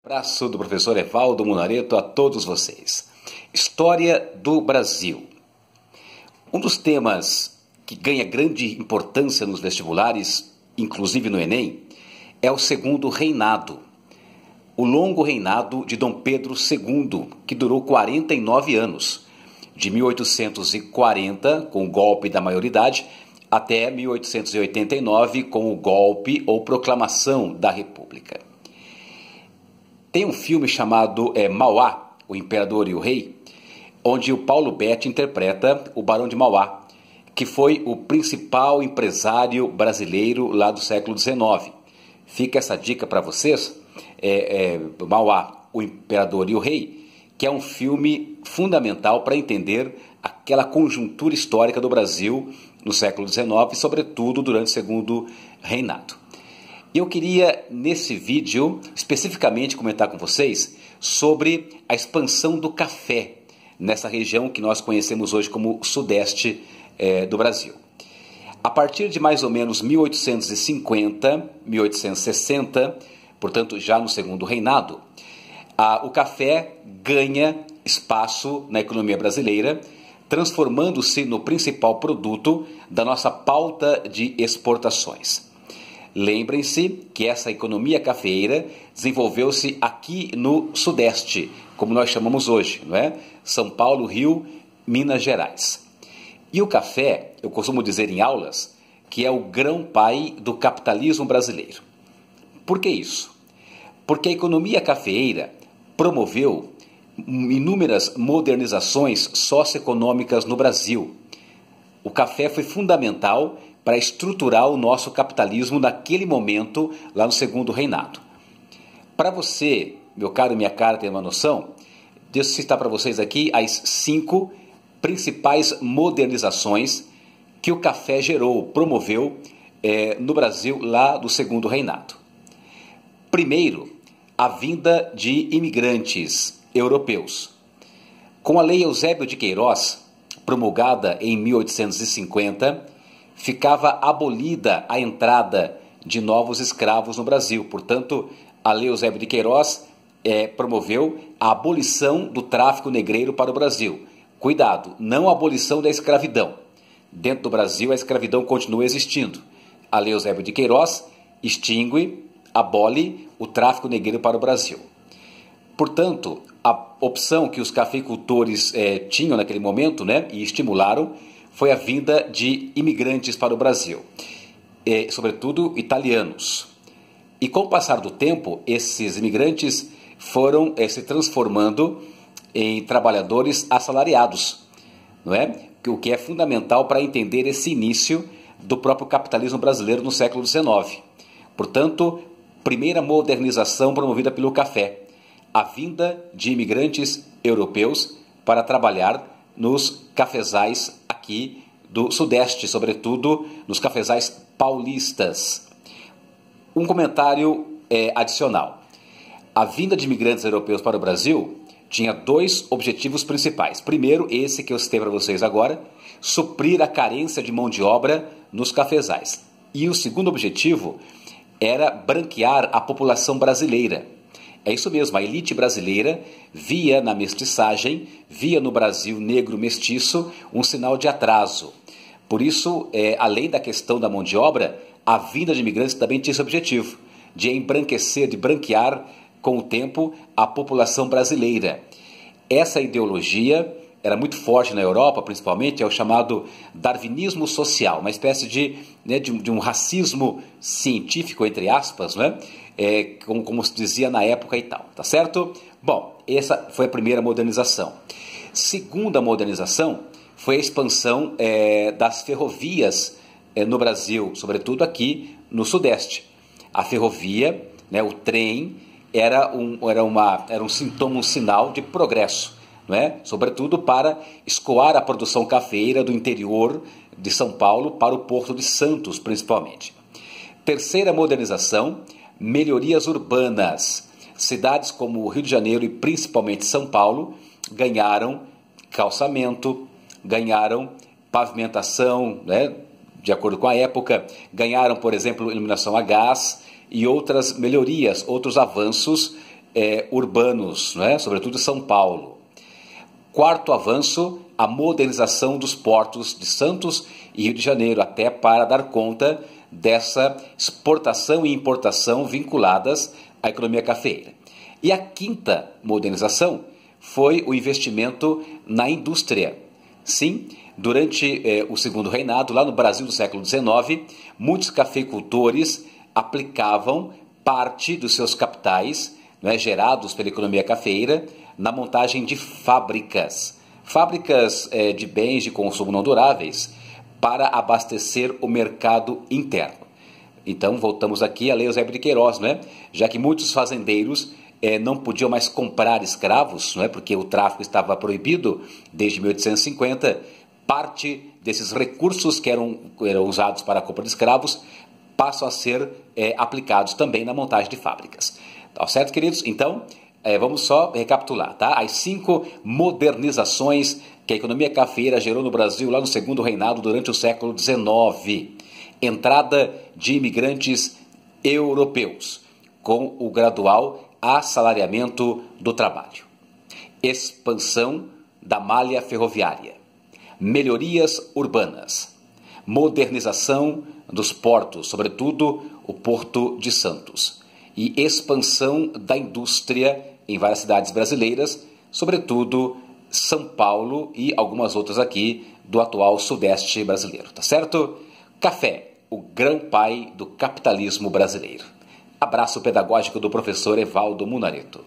Abraço do professor Evaldo Munareto a todos vocês. História do Brasil. Um dos temas que ganha grande importância nos vestibulares, inclusive no Enem, é o segundo reinado. O longo reinado de Dom Pedro II, que durou 49 anos, de 1840, com o golpe da maioridade, até 1889, com o golpe ou proclamação da República. Tem um filme chamado Mauá, o Imperador e o Rei, onde o Paulo Betti interpreta o Barão de Mauá, que foi o principal empresário brasileiro lá do século XIX. Fica essa dica para vocês, Mauá, o Imperador e o Rei, que é um filme fundamental para entender aquela conjuntura histórica do Brasil no século XIX, sobretudo durante o segundo reinado. E eu queria, nesse vídeo, especificamente comentar com vocês sobre a expansão do café nessa região que nós conhecemos hoje como Sudeste do Brasil. A partir de mais ou menos 1850, 1860, portanto já no segundo reinado, o café ganha espaço na economia brasileira, transformando-se no principal produto da nossa pauta de exportações. Lembrem-se que essa economia cafeeira desenvolveu-se aqui no Sudeste, como nós chamamos hoje, não é? São Paulo, Rio, Minas Gerais. E o café, eu costumo dizer em aulas, que é o grão-pai do capitalismo brasileiro. Por que isso? Porque a economia cafeeira promoveu inúmeras modernizações socioeconômicas no Brasil. O café foi fundamental para estruturar o nosso capitalismo naquele momento, lá no segundo reinado. Para você, meu caro e minha cara, ter uma noção, deixa eu citar para vocês aqui as 5 principais modernizações que o café promoveu no Brasil lá do segundo reinado. Primeiro, a vinda de imigrantes europeus. Com a Lei Eusébio de Queiroz, promulgada em 1850, ficava abolida a entrada de novos escravos no Brasil. Portanto, a Lei Eusébio de Queiroz promoveu a abolição do tráfico negreiro para o Brasil. Cuidado, não a abolição da escravidão. Dentro do Brasil, a escravidão continua existindo. A Lei Eusébio de Queiroz abole o tráfico negreiro para o Brasil. Portanto, a opção que os cafeicultores tinham naquele momento, né, e estimularam, foi a vinda de imigrantes para o Brasil, sobretudo italianos. E com o passar do tempo, esses imigrantes foram se transformando em trabalhadores assalariados, não é? O que é fundamental para entender esse início do próprio capitalismo brasileiro no século XIX. Portanto, primeira modernização promovida pelo café, a vinda de imigrantes europeus para trabalhar nos cafezais aqui do Sudeste, sobretudo nos cafezais paulistas. Um comentário adicional. A vinda de imigrantes europeus para o Brasil tinha 2 objetivos principais. Primeiro, esse que eu citei para vocês agora, suprir a carência de mão de obra nos cafezais. E o segundo objetivo era branquear a população brasileira. É isso mesmo, a elite brasileira via na mestiçagem, via no Brasil negro mestiço um sinal de atraso. Por isso, além da questão da mão de obra, a vinda de imigrantes também tinha esse objetivo, de embranquecer, de branquear com o tempo a população brasileira. Essa ideologia era muito forte na Europa, principalmente, é o chamado darwinismo social, uma espécie de um racismo científico, entre aspas, né? Como se dizia na época e tal, tá certo? Bom, essa foi a primeira modernização. Segunda modernização foi a expansão das ferrovias no Brasil, sobretudo aqui no Sudeste. A ferrovia, né, o trem, era um sintoma, um sinal de progresso, não é? Sobretudo para escoar a produção cafeeira do interior de São Paulo para o Porto de Santos, principalmente. Terceira modernização, melhorias urbanas. Cidades como o Rio de Janeiro e principalmente São Paulo ganharam calçamento, ganharam pavimentação, né, de acordo com a época, ganharam, por exemplo, iluminação a gás e outras melhorias, outros avanços urbanos, né? Sobretudo São Paulo. Quarto avanço, a modernização dos portos de Santos e Rio de Janeiro, até para dar conta dessa exportação e importação vinculadas à economia cafeeira. E a quinta modernização foi o investimento na indústria. Sim, durante o segundo reinado, lá no Brasil do século XIX, muitos cafeicultores aplicavam parte dos seus capitais, né, gerados pela economia cafeeira, na montagem de fábricas de bens de consumo não duráveis, para abastecer o mercado interno. Então, voltamos aqui à Lei Eusébio de Queiroz, né? Já que muitos fazendeiros não podiam mais comprar escravos, né? Porque o tráfico estava proibido desde 1850, parte desses recursos que eram usados para a compra de escravos passam a ser aplicados também na montagem de fábricas. Tá certo, queridos? Então, vamos só recapitular, tá? As 5 modernizações que a economia cafeeira gerou no Brasil lá no segundo reinado durante o século XIX. Entrada de imigrantes europeus, com o gradual assalariamento do trabalho. Expansão da malha ferroviária. Melhorias urbanas. Modernização dos portos, sobretudo o Porto de Santos. E expansão da indústria em várias cidades brasileiras, sobretudo São Paulo e algumas outras aqui do atual Sudeste brasileiro, tá certo? Café, o grão-pai do capitalismo brasileiro. Abraço pedagógico do professor Evaldo Munareto.